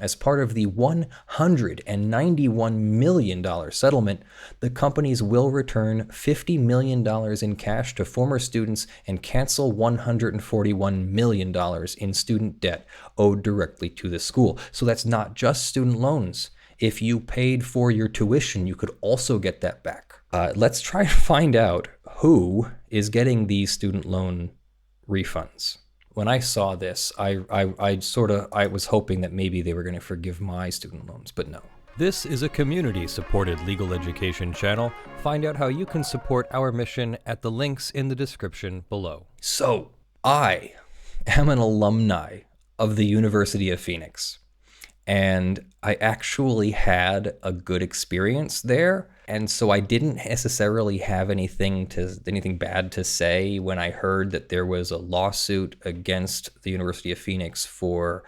As part of the $191 million settlement, the companies will return $50 million in cash to former students and cancel $141 million in student debt owed directly to the school. So that's not just student loans. If you paid for your tuition, you could also get that back. Let's try to find out who is getting these student loan refunds. When I saw this, I was hoping that maybe they were going to forgive my student loans, but no. This is a community-supported legal education channel. Find out how you can support our mission at the links in the description below. So, I am an alumni of the University of Phoenix, and I actually had a good experience there. And so I didn't necessarily have anything bad to say when I heard that there was a lawsuit against the University of Phoenix for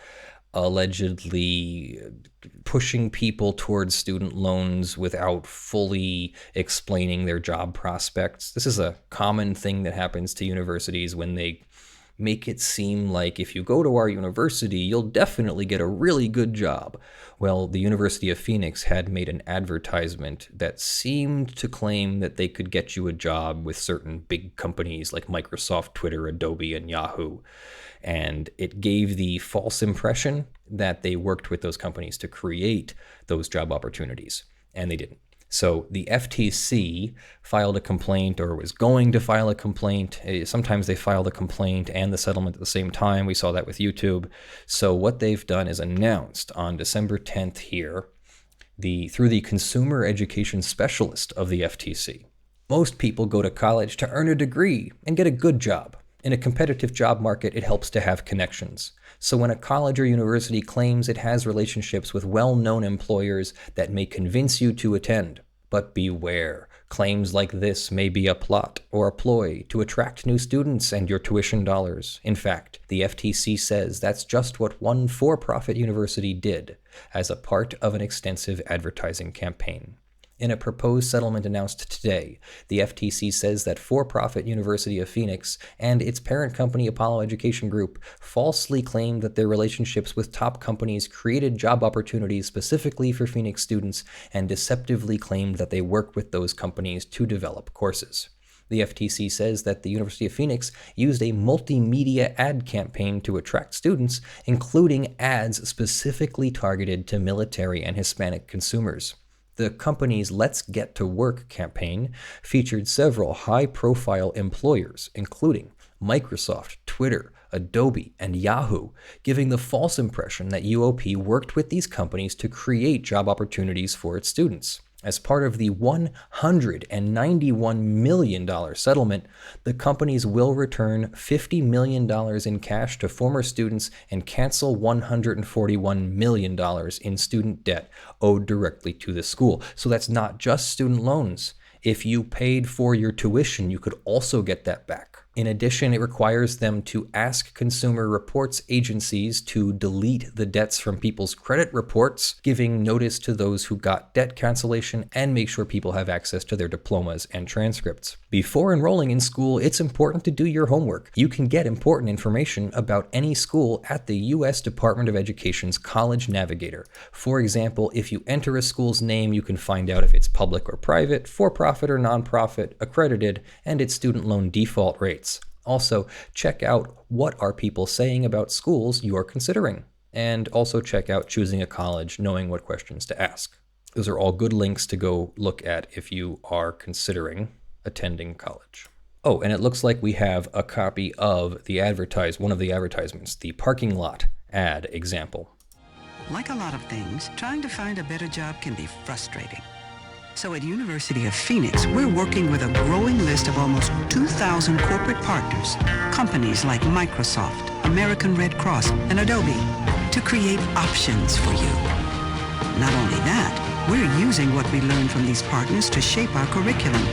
allegedly pushing people towards student loans without fully explaining their job prospects. This is a common thing that happens to universities when they make it seem like if you go to our university, you'll definitely get a really good job. Well, the University of Phoenix had made an advertisement that seemed to claim that they could get you a job with certain big companies like Microsoft, Twitter, Adobe, and Yahoo. And it gave the false impression that they worked with those companies to create those job opportunities, and they didn't. So the FTC filed a complaint, or was going to file a complaint. Sometimes they file the complaint and the settlement at the same time. We saw that with YouTube. So what they've done is announced on December 10th here, through the consumer education specialist of the FTC. Most people go to college to earn a degree and get a good job. In a competitive job market, it helps to have connections. So when a college or university claims it has relationships with well-known employers that may convince you to attend, but beware, claims like this may be a plot or a ploy to attract new students and your tuition dollars. In fact, the FTC says that's just what one for-profit university did as a part of an extensive advertising campaign. In a proposed settlement announced today, the FTC says that for-profit University of Phoenix and its parent company Apollo Education Group falsely claimed that their relationships with top companies created job opportunities specifically for Phoenix students and deceptively claimed that they work with those companies to develop courses. The FTC says that the University of Phoenix used a multimedia ad campaign to attract students, including ads specifically targeted to military and Hispanic consumers. The company's Let's Get to Work campaign featured several high-profile employers, including Microsoft, Twitter, Adobe, and Yahoo, giving the false impression that UOP worked with these companies to create job opportunities for its students. As part of the $191 million settlement, the companies will return $50 million in cash to former students and cancel $141 million in student debt owed directly to the school. So that's not just student loans. If you paid for your tuition, you could also get that back. In addition, it requires them to ask consumer reports agencies to delete the debts from people's credit reports, giving notice to those who got debt cancellation, and make sure people have access to their diplomas and transcripts. Before enrolling in school, it's important to do your homework. You can get important information about any school at the U.S. Department of Education's College Navigator. For example, if you enter a school's name, you can find out if it's public or private, for-profit or nonprofit, accredited, and its student loan default rates. Also, check out what are people saying about schools you're considering. And also check out choosing a college, knowing what questions to ask. Those are all good links to go look at if you are considering attending college. Oh, and it looks like we have a copy of one of the advertisements, the parking lot ad example. Like a lot of things, trying to find a better job can be frustrating. So at University of Phoenix, we're working with a growing list of almost 2,000 corporate partners, companies like Microsoft, American Red Cross, and Adobe, to create options for you. Not only that, we're using what we learned from these partners to shape our curriculum.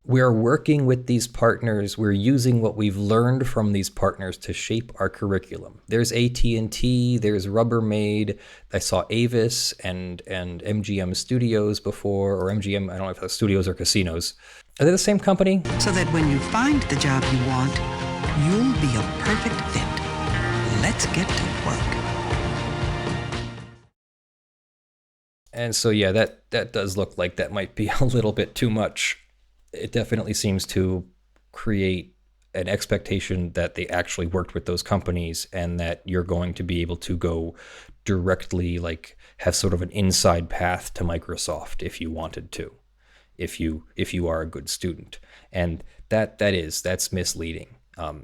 We're working with these partners. We're using what we've learned from these partners to shape our curriculum. There's AT&T, there's Rubbermaid. I saw Avis and MGM Studios before, or MGM, I don't know if that's studios or casinos. Are they the same company? So that when you find the job you want, you'll be a perfect fit. Let's get to work. And so, yeah, that does look like that might be a little bit too much. It definitely seems to create an expectation that they actually worked with those companies and that you're going to be able to go directly, like have sort of an inside path to Microsoft if you wanted to, if you are a good student. And that's misleading.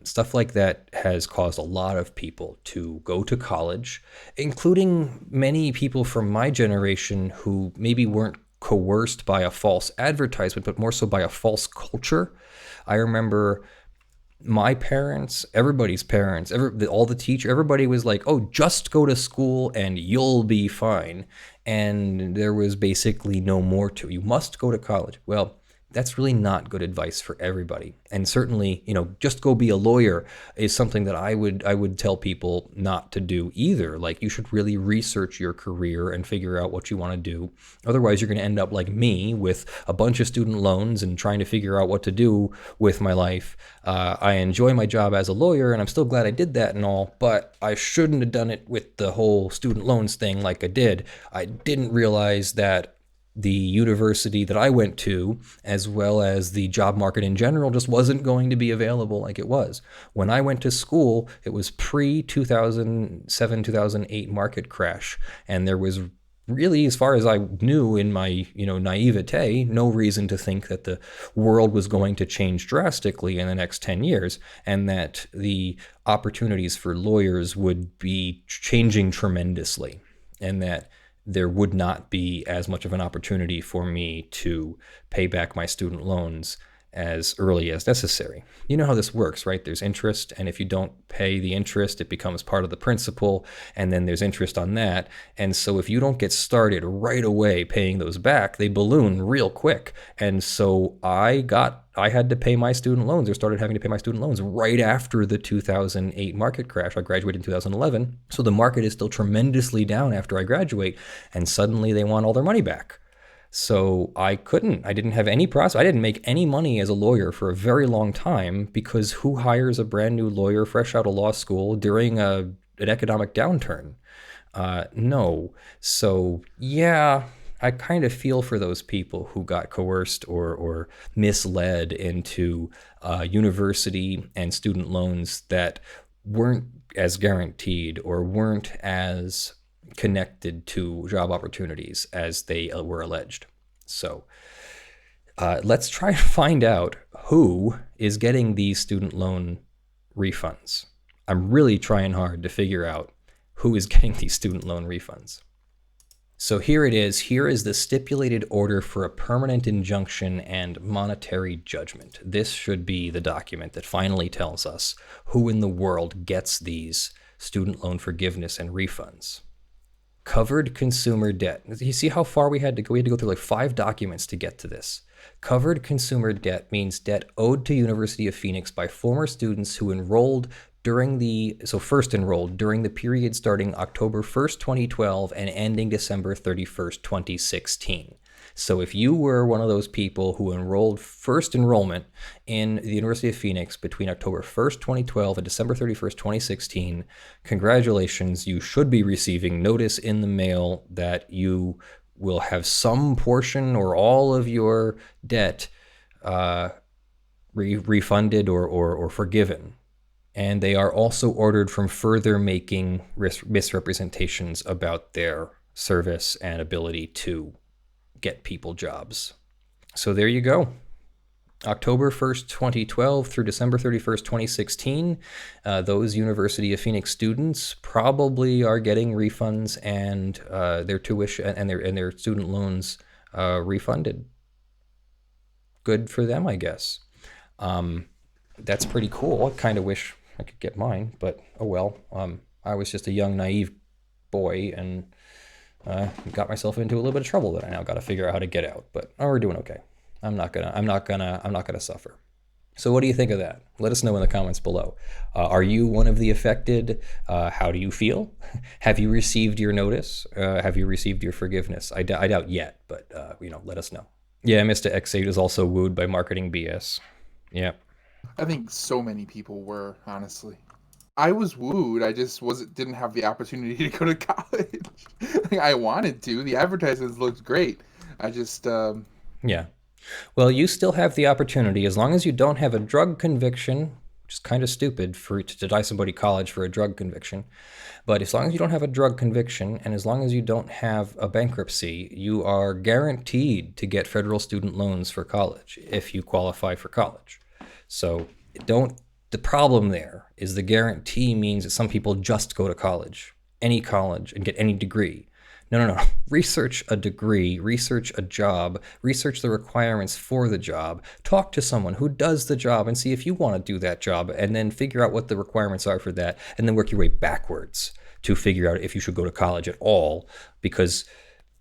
Stuff like that has caused a lot of people to go to college, including many people from my generation who maybe weren't coerced by a false advertisement, but more so by a false culture. I remember my parents, everybody's parents, all the teachers, everybody was like, oh, just go to school and you'll be fine. And there was basically no more to it. You must go to college. Well, that's really not good advice for everybody. And certainly, just go be a lawyer is something that I would tell people not to do either. Like, you should really research your career and figure out what you want to do. Otherwise, you're going to end up like me with a bunch of student loans and trying to figure out what to do with my life. I enjoy my job as a lawyer, and I'm still glad I did that and all, but I shouldn't have done it with the whole student loans thing like I did. I didn't realize that the university that I went to, as well as the job market in general, just wasn't going to be available like it was. When I went to school, it was pre-2007, 2008 market crash, and there was really, as far as I knew in my naivete, no reason to think that the world was going to change drastically in the next 10 years, and that the opportunities for lawyers would be changing tremendously, and that there would not be as much of an opportunity for me to pay back my student loans as early as necessary. You know how this works, right? There's interest, and if you don't pay the interest, it becomes part of the principal, and then there's interest on that. And so if you don't get started right away paying those back, they balloon real quick. And so I had to pay my student loans, or started having to pay my student loans right after the 2008 market crash. I graduated in 2011, so the market is still tremendously down after I graduate, and suddenly they want all their money back. So I didn't have any process. I didn't make any money as a lawyer for a very long time, because who hires a brand new lawyer fresh out of law school during an economic downturn? No. So yeah, I kind of feel for those people who got coerced or misled into university and student loans that weren't as guaranteed or weren't as connected to job opportunities as they were alleged. So let's try to find out who is getting these student loan refunds. I'm really trying hard to figure out who is getting these student loan refunds. So here it is. Here is the stipulated order for a permanent injunction and monetary judgment. This should be the document that finally tells us who in the world gets these student loan forgiveness and refunds. Covered consumer debt. You see how far we had to go? We had to go through like 5 documents to get to this. Covered consumer debt means debt owed to University of Phoenix by former students who first enrolled during the period starting October 1st, 2012 and ending December 31st, 2016. So if you were one of those people who enrolled first enrollment in the University of Phoenix between October 1st, 2012 and December 31st, 2016, congratulations, you should be receiving notice in the mail that you will have some portion or all of your debt refunded or forgiven. And they are also ordered from further making misrepresentations about their service and ability to get people jobs. So there you go. October 1st, 2012 through December 31st, 2016, those University of Phoenix students probably are getting refunds and their tuition and their student loans refunded. Good for them, I guess. That's pretty cool. I kind of wish I could get mine, but oh well. I was just a young, naive boy and got myself into a little bit of trouble that I now got to figure out how to get out. But we're doing okay. I'm not gonna suffer. So what do you think of that? Let us know in the comments below. Are you one of the affected? How do you feel? Have you received your notice? Have you received your forgiveness? I doubt yet, but let us know. Yeah, Mr. X8 is also wooed by marketing BS. Yeah. I think so many people were, honestly. I was wooed. I just didn't have the opportunity to go to college. Like, I wanted to. The advertisements looked great. I just Yeah. Well, you still have the opportunity as long as you don't have a drug conviction, which is kind of stupid to deny somebody college for a drug conviction. But as long as you don't have a drug conviction and as long as you don't have a bankruptcy, you are guaranteed to get federal student loans for college if you qualify for college. So the problem there is the guarantee means that some people just go to college, any college, and get any degree. No. Research a degree, research a job, research the requirements for the job, talk to someone who does the job and see if you want to do that job, and then figure out what the requirements are for that, and then work your way backwards to figure out if you should go to college at all, because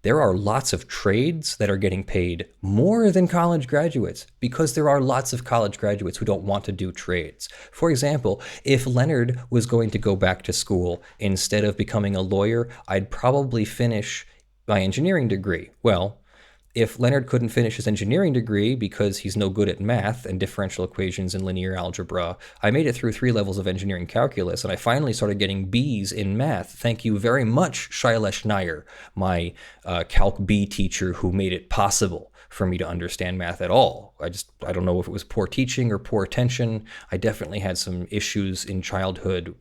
there are lots of trades that are getting paid more than college graduates because there are lots of college graduates who don't want to do trades. For example, if Leonard was going to go back to school instead of becoming a lawyer, I'd probably finish my engineering degree. Well, if Leonard couldn't finish his engineering degree because he's no good at math and differential equations and linear algebra, I made it through 3 levels of engineering calculus, and I finally started getting B's in math. Thank you very much, Shailesh Nair, my Calc B teacher who made it possible for me to understand math at all. I don't know if it was poor teaching or poor attention. I definitely had some issues in childhood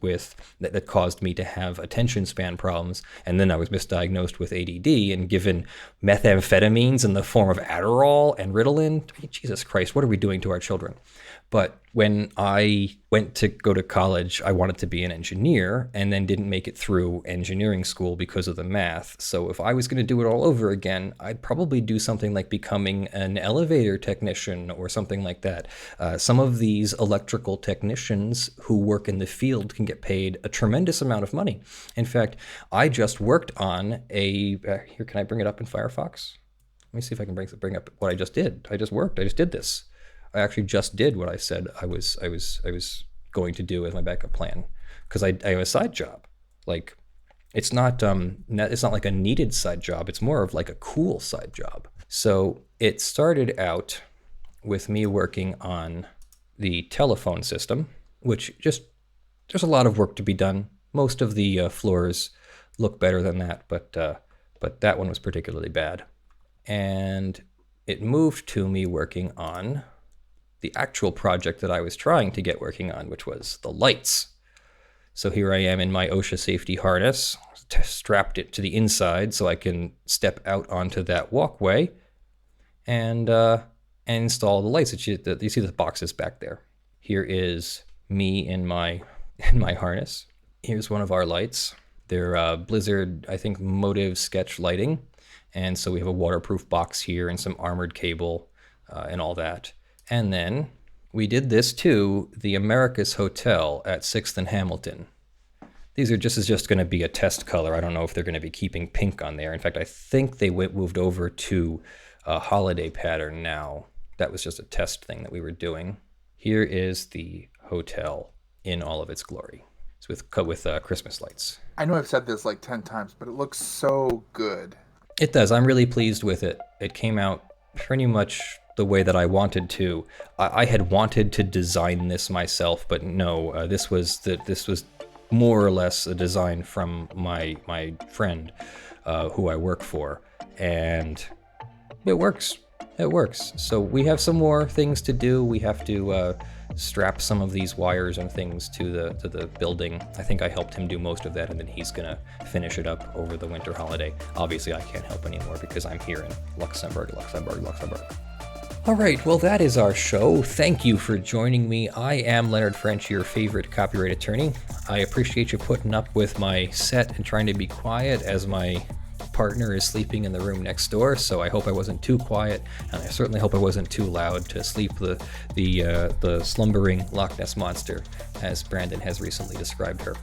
that caused me to have attention span problems. And then I was misdiagnosed with ADD and given methamphetamines in the form of Adderall and Ritalin. Jesus Christ, what are we doing to our children? But when I went to go to college, I wanted to be an engineer and then didn't make it through engineering school because of the math. So if I was going to do it all over again, I'd probably do something like becoming an elevator technician or something like that. Some of these electrical technicians who work in the field can get paid a tremendous amount of money. In fact, I just worked on here, can I bring it up in Firefox? Let me see if I can bring up what I just did. I just did this. I actually just did what I said I was going to do as my backup plan, because I have a side job. Like, it's not like a needed side job. It's more of like a cool side job. So it started out with me working on the telephone system, which there's a lot of work to be done. Most of the floors look better than that, but that one was particularly bad. And it moved to me working on the actual project that I was trying to get working on, which was the lights. So here I am in my OSHA safety harness, strapped it to the inside so I can step out onto that walkway and install the lights. You see the boxes back there. Here is me in my harness. Here's one of our lights. They're Blizzard, I think, Motive Sketch lighting. And so we have a waterproof box here and some armored cable and all that. And then we did this to the Americas Hotel at 6th and Hamilton. This is just going to be a test color. I don't know if they're going to be keeping pink on there. In fact, I think they moved over to a holiday pattern now. That was just a test thing that we were doing. Here is the hotel in all of its glory. It's with Christmas lights. I know I've said this like 10 times, but it looks so good. It does. I'm really pleased with it. It came out pretty much the way that I wanted to. I had wanted to design this myself, but no, this was more or less a design from my friend who I work for, and it works. It works. So we have some more things to do. We have to strap some of these wires and things to the building. I think I helped him do most of that, and then he's gonna finish it up over the winter holiday. Obviously, I can't help anymore because I'm here in Luxembourg. All right, well, that is our show. Thank you for joining me. I am Leonard French, your favorite copyright attorney. I appreciate you putting up with my set and trying to be quiet as my partner is sleeping in the room next door, so I hope I wasn't too quiet, and I certainly hope I wasn't too loud to sleep the slumbering Loch Ness Monster, as Brandon has recently described her.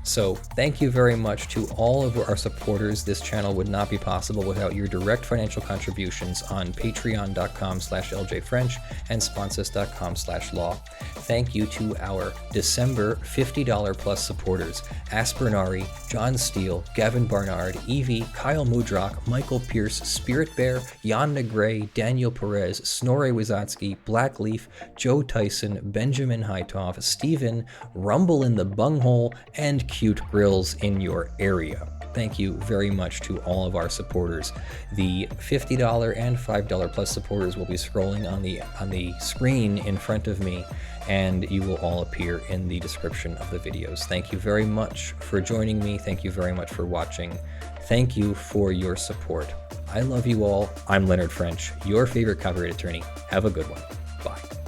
So thank you very much to all of our supporters. This channel would not be possible without your direct financial contributions on patreon.com/ljfrench and sponsors.com/law. Thank you to our December $50 plus supporters: Aspernari, John Steele, Gavin Barnard, Eevi, Kyle Mudrak, Michael Pearce, Spirit Bear, Jan Negrey, Daniel Perez, Snorre Wisotzky, Blackleaf, Joe Tyson, Benjamin Hitov, Stephen, Rumble in the Bunghole, and Cute Grills in your area. Thank you very much to all of our supporters. The $50 and $5 plus supporters will be scrolling on the screen in front of me, and you will all appear in the description of the videos. Thank you very much for joining me. Thank you very much for watching. Thank you for your support. I love you all. I'm Leonard French, your favorite copyright attorney. Have a good one. Bye.